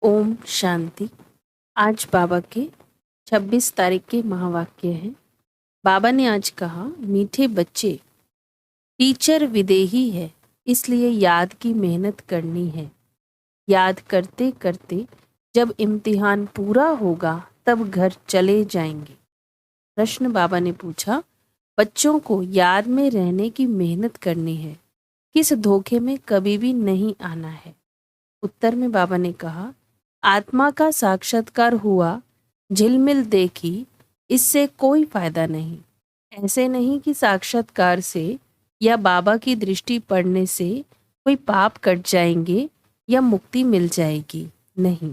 ओम शांति। आज बाबा के 26 तारीख के महावाक्य हैं। बाबा ने आज कहा, मीठे बच्चे, टीचर विदेही है, इसलिए याद की मेहनत करनी है। याद करते करते जब इम्तिहान पूरा होगा तब घर चले जाएंगे। प्रश्न बाबा ने पूछा, बच्चों को याद में रहने की मेहनत करनी है, किस धोखे में कभी भी नहीं आना है। उत्तर में बाबा ने कहा, आत्मा का साक्षात्कार हुआ, झिलमिल देखी, इससे कोई फायदा नहीं। ऐसे नहीं कि साक्षात्कार से या बाबा की दृष्टि पड़ने से कोई पाप कट जाएंगे या मुक्ति मिल जाएगी। नहीं,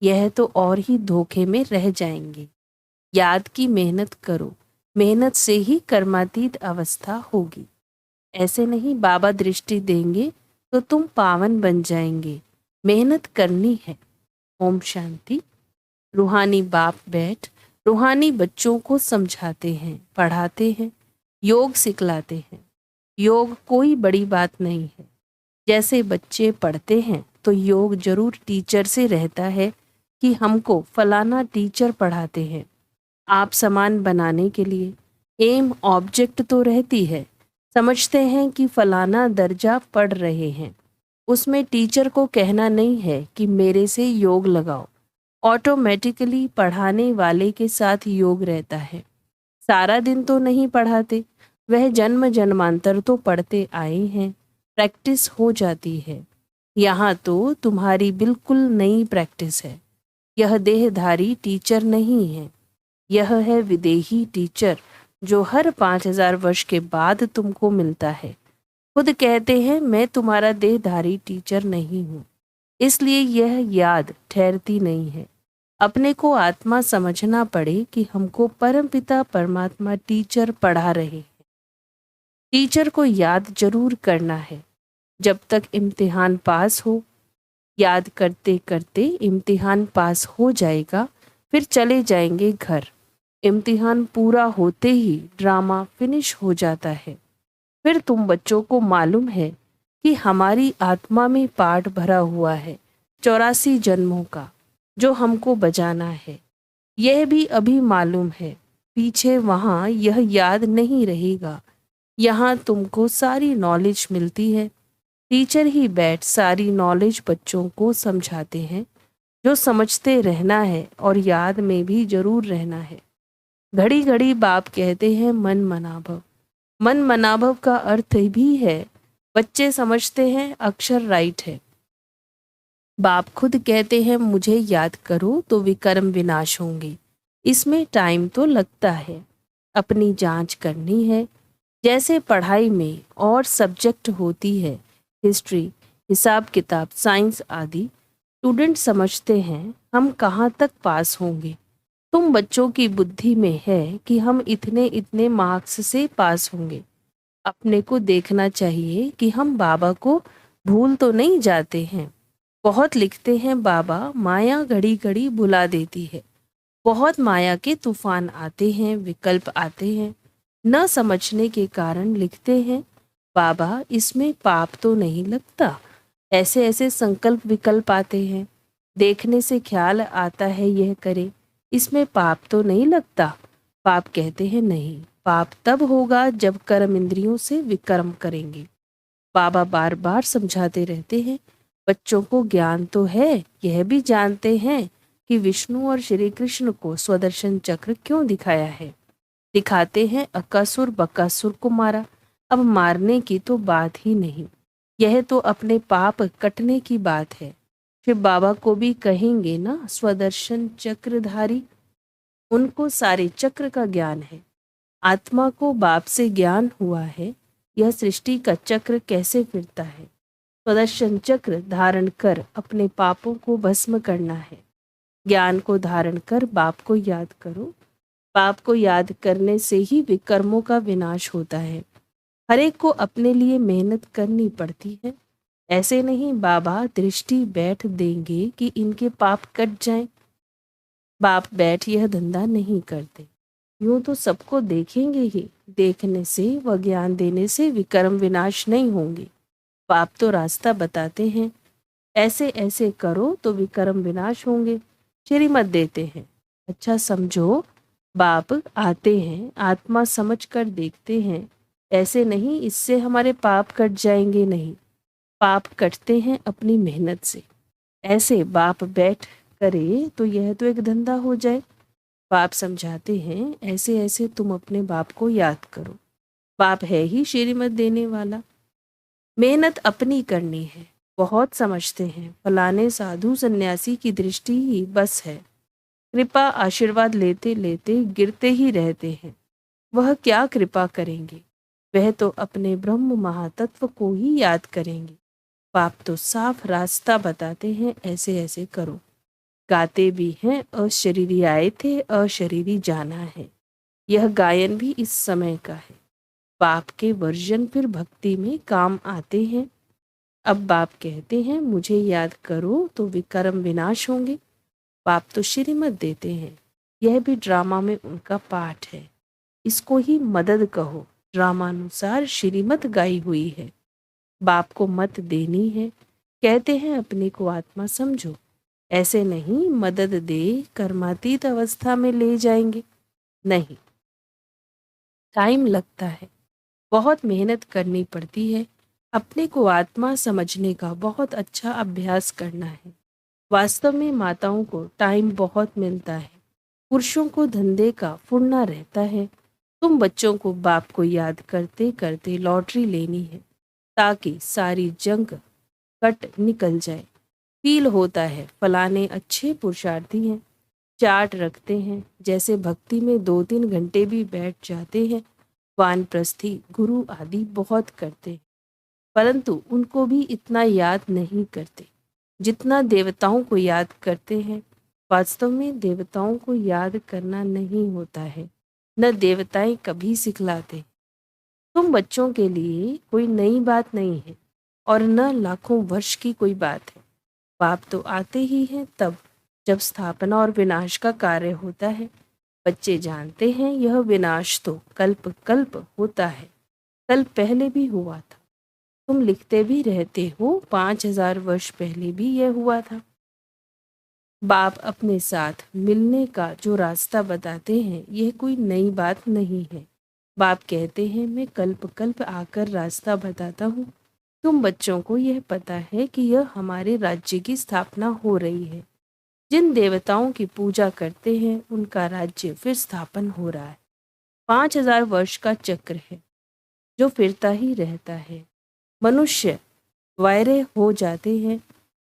यह तो और ही धोखे में रह जाएंगे। याद की मेहनत करो, मेहनत से ही कर्मातीत अवस्था होगी। ऐसे नहीं बाबा दृष्टि देंगे तो तुम पावन बन जाएंगे। मेहनत करनी है। ओम शांति। रूहानी बाप बैठ रूहानी बच्चों को समझाते हैं, पढ़ाते हैं, योग सिखलाते हैं। योग कोई बड़ी बात नहीं है। जैसे बच्चे पढ़ते हैं तो योग जरूर टीचर से रहता है कि हमको फलाना टीचर पढ़ाते हैं। आप समान बनाने के लिए एम ऑब्जेक्ट तो रहती है। समझते हैं कि फलाना दर्जा पढ़ रहे हैं, उसमें टीचर को कहना नहीं है कि मेरे से योग लगाओ। ऑटोमेटिकली पढ़ाने वाले के साथ योग रहता है। सारा दिन तो नहीं पढ़ाते, वह जन्म जन्मांतर तो पढ़ते आए हैं, प्रैक्टिस हो जाती है। यहाँ तो तुम्हारी बिल्कुल नई प्रैक्टिस है। यह देहधारी टीचर नहीं है, यह है विदेही टीचर जो हर 5000 वर्ष के बाद तुमको मिलता है। खुद कहते हैं, मैं तुम्हारा देहधारी टीचर नहीं हूँ, इसलिए यह याद ठहरती नहीं है। अपने को आत्मा समझना पड़े कि हमको परमपिता परमात्मा टीचर पढ़ा रहे हैं। टीचर को याद जरूर करना है जब तक इम्तिहान पास हो। याद करते करते इम्तिहान पास हो जाएगा, फिर चले जाएंगे घर। इम्तिहान पूरा होते ही ड्रामा फिनिश हो जाता है। फिर तुम बच्चों को मालूम है कि हमारी आत्मा में पाठ भरा हुआ है 84 जन्मों का, जो हमको बजाना है। यह भी अभी मालूम है, पीछे वहाँ यह याद नहीं रहेगा। यहाँ तुमको सारी नॉलेज मिलती है। टीचर ही बैठ सारी नॉलेज बच्चों को समझाते हैं। जो समझते रहना है और याद में भी जरूर रहना है। घड़ी घड़ी बाप कहते हैं मन मनाभव। मन मनाभव का अर्थ भी है, बच्चे समझते हैं अक्षर राइट है। बाप खुद कहते हैं, मुझे याद करो तो विकर्म विनाश होंगे। इसमें टाइम तो लगता है, अपनी जांच करनी है। जैसे पढ़ाई में और सब्जेक्ट होती है, हिस्ट्री, हिसाब किताब, साइंस आदि, स्टूडेंट समझते हैं हम कहाँ तक पास होंगे। तुम बच्चों की बुद्धि में है कि हम इतने इतने मार्क्स से पास होंगे। अपने को देखना चाहिए कि हम बाबा को भूल तो नहीं जाते हैं। बहुत लिखते हैं बाबा, माया घड़ी घड़ी भुला देती है। बहुत माया के तूफान आते हैं, विकल्प आते हैं। न समझने के कारण लिखते हैं बाबा, इसमें पाप तो नहीं लगता। ऐसे ऐसे संकल्प विकल्प आते हैं। देखने से ख्याल आता है यह करे, इसमें पाप तो नहीं लगता। पाप कहते हैं नहीं, पाप तब होगा जब कर्म इंद्रियों से विकर्म करेंगे। बाबा बार बार समझाते रहते हैं, बच्चों को ज्ञान तो है, यह भी जानते हैं कि विष्णु और श्री कृष्ण को स्वदर्शन चक्र क्यों दिखाया है। दिखाते हैं अकासुर बकासुर को मारा। अब मारने की तो बात ही नहीं, यह तो अपने पाप कटने की बात है। फिर बाबा को भी कहेंगे ना स्वदर्शन चक्रधारी, उनको सारे चक्र का ज्ञान है। आत्मा को बाप से ज्ञान हुआ है, यह सृष्टि का चक्र कैसे फिरता है। स्वदर्शन चक्र धारण कर अपने पापों को भस्म करना है। ज्ञान को धारण कर बाप को याद करो। बाप को याद करने से ही विकर्मों का विनाश होता है। हर एक को अपने लिए मेहनत करनी पड़ती है। ऐसे नहीं बाबा दृष्टि बैठ देंगे कि इनके पाप कट जाएं। बाप बैठ यह धंधा नहीं करते। यूं तो सबको देखेंगे ही, देखने से व ज्ञान देने से विकर्म विनाश नहीं होंगे। बाप तो रास्ता बताते हैं। ऐसे ऐसे करो तो विकर्म विनाश होंगे, श्रीमत देते हैं। अच्छा समझो, बाप आते हैं, आत्मा समझ कर देखते हैं। ऐसे नहीं इससे हमारे पाप कट जाएंगे, नहीं, पाप कटते हैं अपनी मेहनत से। ऐसे बाप बैठ करे तो यह तो एक धंधा हो जाए। बाप समझाते हैं, ऐसे ऐसे तुम अपने बाप को याद करो। बाप है ही श्रीमत देने वाला। मेहनत अपनी करनी है। बहुत समझते हैं फलाने साधु सन्यासी की दृष्टि ही बस है, कृपा आशीर्वाद लेते लेते गिरते ही रहते हैं। वह क्या कृपा करेंगे, वह तो अपने ब्रह्म महातत्व को ही याद करेंगे। बाप तो साफ रास्ता बताते हैं, ऐसे ऐसे करो। गाते भी हैं, अशरीरी आए थे अशरीरी जाना है। यह गायन भी इस समय का है। बाप के वर्जन फिर भक्ति में काम आते हैं। अब बाप कहते हैं मुझे याद करो तो विकर्म विनाश होंगे। बाप तो श्रीमत देते हैं, यह भी ड्रामा में उनका पाठ है। इसको ही मदद कहो, ड्रामानुसार श्रीमत गाई हुई है। बाप को मत देनी है, कहते हैं अपने को आत्मा समझो। ऐसे नहीं मदद दे कर्मातीत अवस्था में ले जाएंगे, नहीं, टाइम लगता है, बहुत मेहनत करनी पड़ती है। अपने को आत्मा समझने का बहुत अच्छा अभ्यास करना है। वास्तव में माताओं को टाइम बहुत मिलता है, पुरुषों को धंधे का फुर्ना रहता है। तुम बच्चों को बाप को याद करते करते लॉटरी लेनी है, ताकि सारी जंग कट निकल जाए। फील होता है फलाने अच्छे पुरुषार्थी हैं, चार्ट रखते हैं, जैसे भक्ति में 2-3 घंटे भी बैठ जाते हैं। वानप्रस्थी गुरु आदि बहुत करते हैं, परंतु उनको भी इतना याद नहीं करते जितना देवताओं को याद करते हैं। वास्तव में देवताओं को याद करना नहीं होता है, न देवताएं कभी सिखलाते। तुम बच्चों के लिए कोई नई बात नहीं है और न लाखों वर्ष की कोई बात है। बाप तो आते ही हैं तब जब स्थापना और विनाश का कार्य होता है। बच्चे जानते हैं यह विनाश तो कल्प कल्प होता है, कल पहले भी हुआ था। तुम लिखते भी रहते हो 5000 वर्ष पहले भी यह हुआ था। बाप अपने साथ मिलने का जो रास्ता बताते हैं यह कोई नई बात नहीं है। बाप कहते हैं मैं कल्प कल्प आकर रास्ता बताता हूँ। तुम बच्चों को यह पता है कि यह हमारे राज्य की स्थापना हो रही है। जिन देवताओं की पूजा करते हैं उनका राज्य फिर स्थापन हो रहा है। 5000 वर्ष का चक्र है जो फिरता ही रहता है। मनुष्य वायरे हो जाते हैं,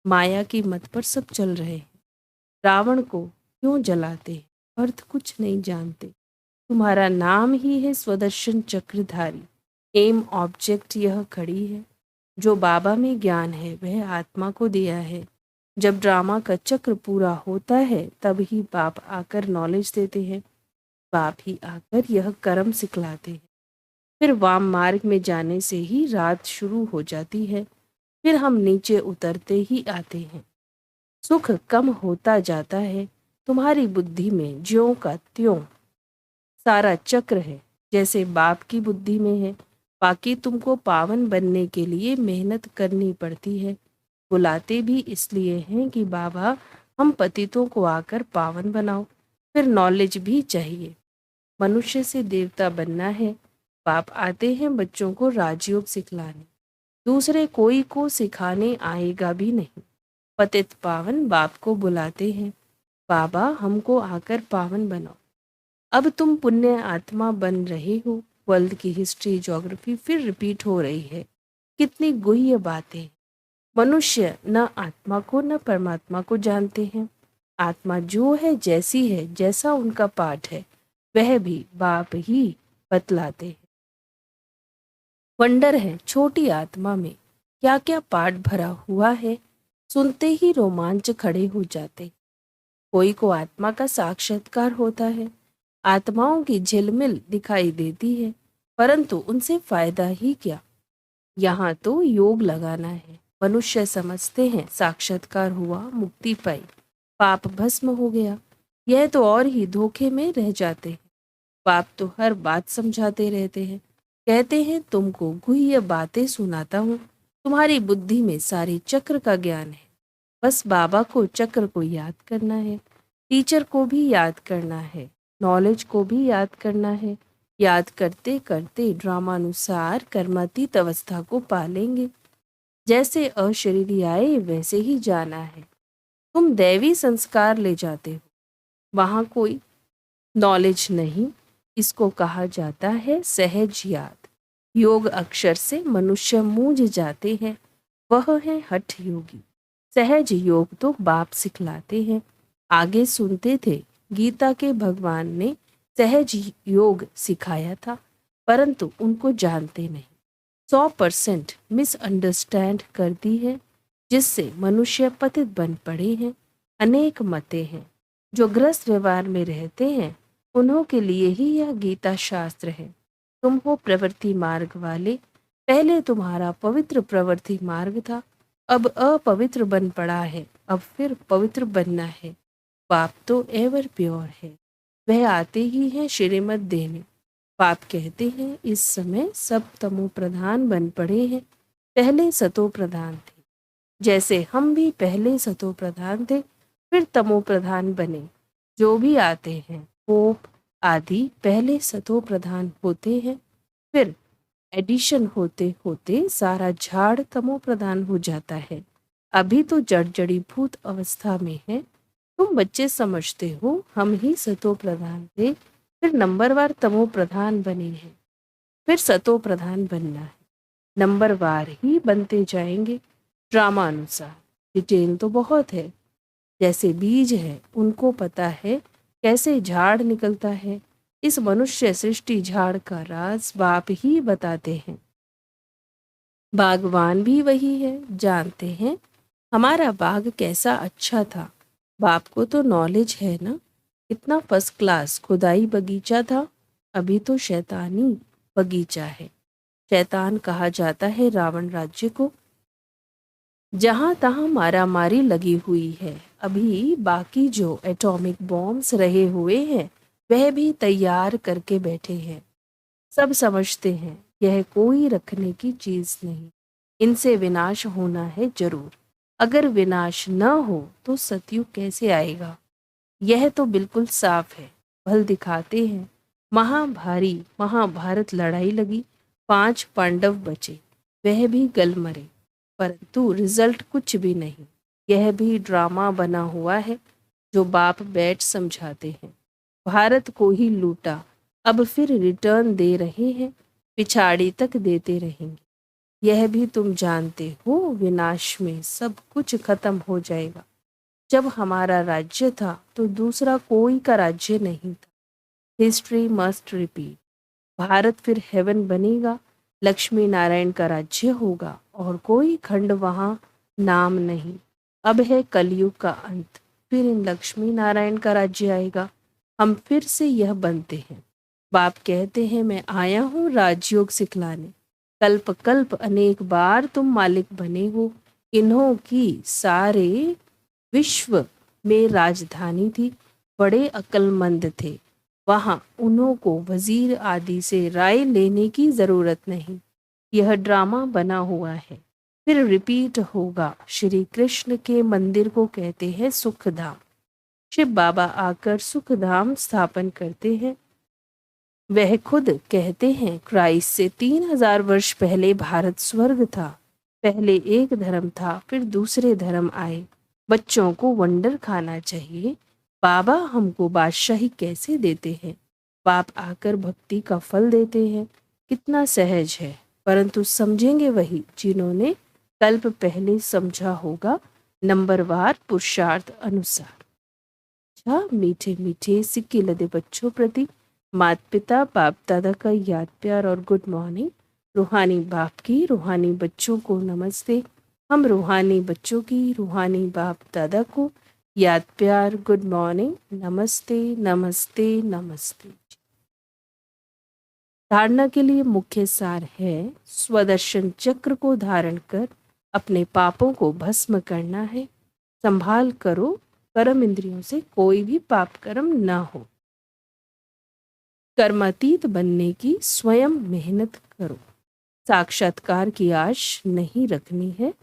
माया की मत पर सब चल रहे हैं। रावण को क्यों जलाते, अर्थ कुछ नहीं जानते। तुम्हारा नाम ही है स्वदर्शन चक्रधारी। एम ऑब्जेक्ट यह खड़ी है। जो बाबा में ज्ञान है वह आत्मा को दिया है। जब ड्रामा का चक्र पूरा होता है तब ही बाप आकर नॉलेज देते हैं। बाप ही आकर यह कर्म सिखलाते हैं। फिर वाम मार्ग में जाने से ही रात शुरू हो जाती है। फिर हम नीचे उतरते ही आते हैं। सुख कम होता जाता है। तुम्हारी बुद्धि में ज्यों का त्यों सारा चक्र है, जैसे बाप की बुद्धि में है। बाकी तुमको पावन बनने के लिए मेहनत करनी पड़ती है। बुलाते भी इसलिए हैं कि बाबा हम पतितों को आकर पावन बनाओ। फिर नॉलेज भी चाहिए। मनुष्य से देवता बनना है। बाप आते हैं बच्चों को राजयोग सिखलाने, दूसरे कोई को सिखाने आएगा भी नहीं। पतित पावन बाप को बुलाते हैं, बाबा हमको आकर पावन बनाओ। अब तुम पुण्य आत्मा बन रहे हो। वर्ल्ड की हिस्ट्री ज्योग्राफी फिर रिपीट हो रही है। कितनी गुह्य बातें। मनुष्य न आत्मा को न परमात्मा को जानते हैं। आत्मा जो है जैसी है, जैसा उनका पाठ है वह भी बाप ही बतलाते हैं। वंडर है छोटी आत्मा में क्या क्या पाठ भरा हुआ है। सुनते ही रोमांच खड़े हो जाते। कोई को आत्मा का साक्षात्कार होता है। आत्माओं की झिलमिल दिखाई देती है, परंतु उनसे फायदा ही क्या। यहाँ तो योग लगाना है। मनुष्य समझते हैं साक्षात्कार हुआ, मुक्ति पाई, पाप भस्म हो गया। यह तो और ही धोखे में रह जाते हैं। बाप तो हर बात समझाते रहते हैं। कहते हैं तुमको गुह्य बातें सुनाता हूँ। तुम्हारी बुद्धि में सारी चक्र का ज्ञान है। बस बाबा को, चक्र को याद करना है, टीचर को भी याद करना है, नॉलेज को भी याद करना है। याद करते करते ड्रामानुसार कर्मातीत अवस्था को पालेंगे। जैसे अशरीरी आए वैसे ही जाना है। तुम दैवी संस्कार ले जाते हो, वहां कोई नॉलेज नहीं। इसको कहा जाता है सहज याद। योग अक्षर से मनुष्य मूझ जाते हैं, वह है हठ योगी। सहज योग तो बाप सिखलाते हैं। आगे सुनते थे, गीता के भगवान ने सहज योग सिखाया था, परंतु उनको जानते नहीं। 100% मिसअंडरस्टैंड कर दी है, जिससे मनुष्य पतित बन पड़े हैं। अनेक मतें हैं। जो गृहस्थ व्यवहार में रहते हैं उन्हों के लिए ही यह गीता शास्त्र है। तुम हो प्रवृत्ति मार्ग वाले। पहले तुम्हारा पवित्र प्रवृत्ति मार्ग था, अब अपवित्र बन पड़ा है, अब फिर पवित्र बनना है। बाप तो एवर प्योर है, वह आते ही हैं श्रीमत देने। बाप कहते हैं इस समय सब तमो प्रधान बन पड़े हैं, पहले सतो प्रधान थे। जैसे हम भी पहले सतो प्रधान थे, फिर तमो प्रधान बने। जो भी आते हैं पोप आदि पहले सतो प्रधान होते हैं, फिर एडिशन होते होते सारा झाड़ तमो प्रधान हो जाता है। अभी तो जड़ जड़ीभूत अवस्था में है। तुम बच्चे समझते हो हम ही सतो प्रधान थे, फिर नंबरवार तमो प्रधान बने हैं, फिर सतो प्रधान बनना है। नंबरवार ही बनते जाएंगे ड्रामा अनुसार। डिटेल तो बहुत है। जैसे बीज है, उनको पता है कैसे झाड़ निकलता है। इस मनुष्य सृष्टि झाड़ का राज बाप ही बताते हैं। बागवान भी वही है, जानते हैं हमारा बाग कैसा अच्छा था। बाप को तो नॉलेज है ना, कितना फर्स्ट क्लास खुदाई बगीचा था। अभी तो शैतानी बगीचा है। शैतान कहा जाता है रावण राज्य को, जहां तहां मारा मारी लगी हुई है। अभी बाकी जो एटॉमिक बॉम्ब्स रहे हुए हैं वह भी तैयार करके बैठे हैं। सब समझते हैं यह कोई रखने की चीज नहीं, इनसे विनाश होना है जरूर। अगर विनाश न हो तो सतयुग कैसे आएगा? यह तो बिल्कुल साफ है। भल दिखाते हैं। महाभारी महाभारत लड़ाई लगी, 5 पांडव बचे, वह भी गल मरे, परंतु रिजल्ट कुछ भी नहीं। यह भी ड्रामा बना हुआ है जो बाप बैठ समझाते हैं। भारत को ही लूटा, अब फिर रिटर्न दे रहे हैं, पिछाड़ी तक देते रहेंगे। यह भी तुम जानते हो विनाश में सब कुछ खत्म हो जाएगा। जब हमारा राज्य था तो दूसरा कोई का राज्य नहीं था। History must repeat. भारत फिर हेवन बनेगा, लक्ष्मी नारायण का राज्य होगा और कोई खंड वहां नाम नहीं। अब है कलयुग का अंत, फिर इन लक्ष्मी नारायण का राज्य आएगा। हम फिर से यह बनते हैं। बाप कहते हैं मैं आया हूँ राजयोग सिखलाने। कल्प कल्प अनेक बार तुम मालिक बने हो। इन्हों की सारे विश्व में राजधानी थी, बड़े अक्लमंद थे। वहां उन्हों को वजीर आदि से राय लेने की जरूरत नहीं। यह ड्रामा बना हुआ है, फिर रिपीट होगा। श्री कृष्ण के मंदिर को कहते हैं सुखधाम। शिव बाबा आकर सुखधाम स्थापन करते हैं। वह खुद कहते हैं क्राइस्ट से 3000 वर्ष पहले भारत स्वर्ग था। पहले एक धर्म था, फिर दूसरे धर्म आए। बच्चों को वंडर खाना चाहिए। बाबा हमको बादशाही कैसे देते हैं? बाप आकर भक्ति का फल देते हैं। कितना सहज है, परंतु समझेंगे वही जिन्होंने कल्प पहले समझा होगा, नंबरवार पुरुषार्थ अनुसार। अच्छा मीठे मीठे सिक्के लदे बच्चों प्रति माता पिता बाप दादा का याद प्यार और गुड मॉर्निंग। रूहानी बाप की रूहानी बच्चों को नमस्ते। हम रूहानी बच्चों की रूहानी बाप दादा को याद प्यार गुड मॉर्निंग, नमस्ते नमस्ते नमस्ते। धारणा के लिए मुख्य सार है स्वदर्शन चक्र को धारण कर अपने पापों को भस्म करना है। संभाल करो कर्म इंद्रियों से कोई भी पाप कर्म ना हो। कर्मातीत बनने की स्वयं मेहनत करो। साक्षात्कार की आश नहीं रखनी है।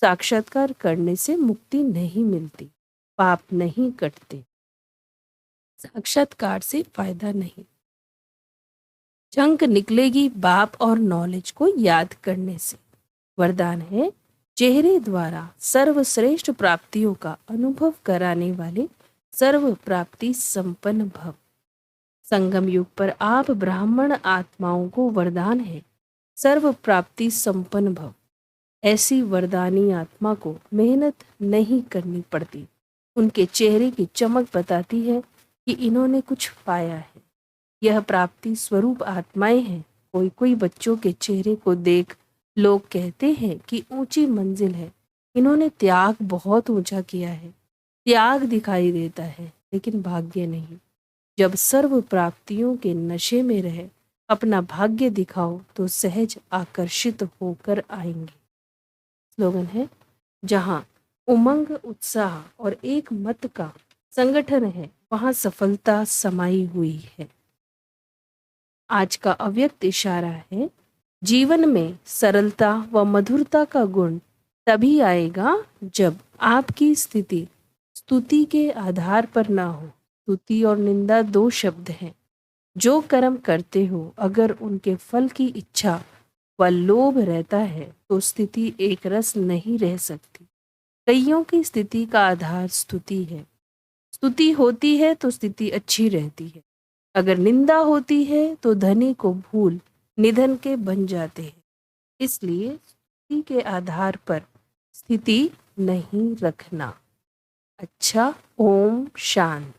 साक्षात्कार करने से मुक्ति नहीं मिलती, पाप नहीं कटते, साक्षात्कार से फायदा नहीं। चंक निकलेगी बाप और नॉलेज को याद करने से। वरदान है, चेहरे द्वारा सर्वश्रेष्ठ प्राप्तियों का अनुभव कराने वाले सर्व प्राप्ति संपन्न भव। संगम युग पर आप ब्राह्मण आत्माओं को वरदान है, सर्व प्राप्ति संपन्न भव। ऐसी वरदानी आत्मा को मेहनत नहीं करनी पड़ती। उनके चेहरे की चमक बताती है कि इन्होंने कुछ पाया है। यह प्राप्ति स्वरूप आत्माएं हैं। कोई कोई बच्चों के चेहरे को देख लोग कहते हैं कि ऊंची मंजिल है, इन्होंने त्याग बहुत ऊंचा किया है। त्याग दिखाई देता है लेकिन भाग्य नहीं। जब सर्व प्राप्तियों के नशे में रहे अपना भाग्य दिखाओ तो सहज आकर्षित होकर आएंगे। स्लोगन है, जहाँ उमंग, उत्साह और एक मत का संगठन है वहाँ सफलता समाई हुई है। आज का अव्यक्त इशारा है, जीवन में सरलता व मधुरता का गुण तभी आएगा जब आपकी स्थिति स्तुति के आधार पर ना हो। स्तुति और निंदा दो शब्द हैं। जो कर्म करते हो अगर उनके फल की इच्छा व लोभ रहता है तो स्थिति एक रस नहीं रह सकती। कईयों की स्थिति का आधार स्तुति है। स्तुति होती है तो स्थिति अच्छी रहती है। अगर निंदा होती है तो धनी को भूल निधन के बन जाते हैं। इसलिए स्तुति के आधार पर स्थिति नहीं रखना। अच्छा, ओम शांति।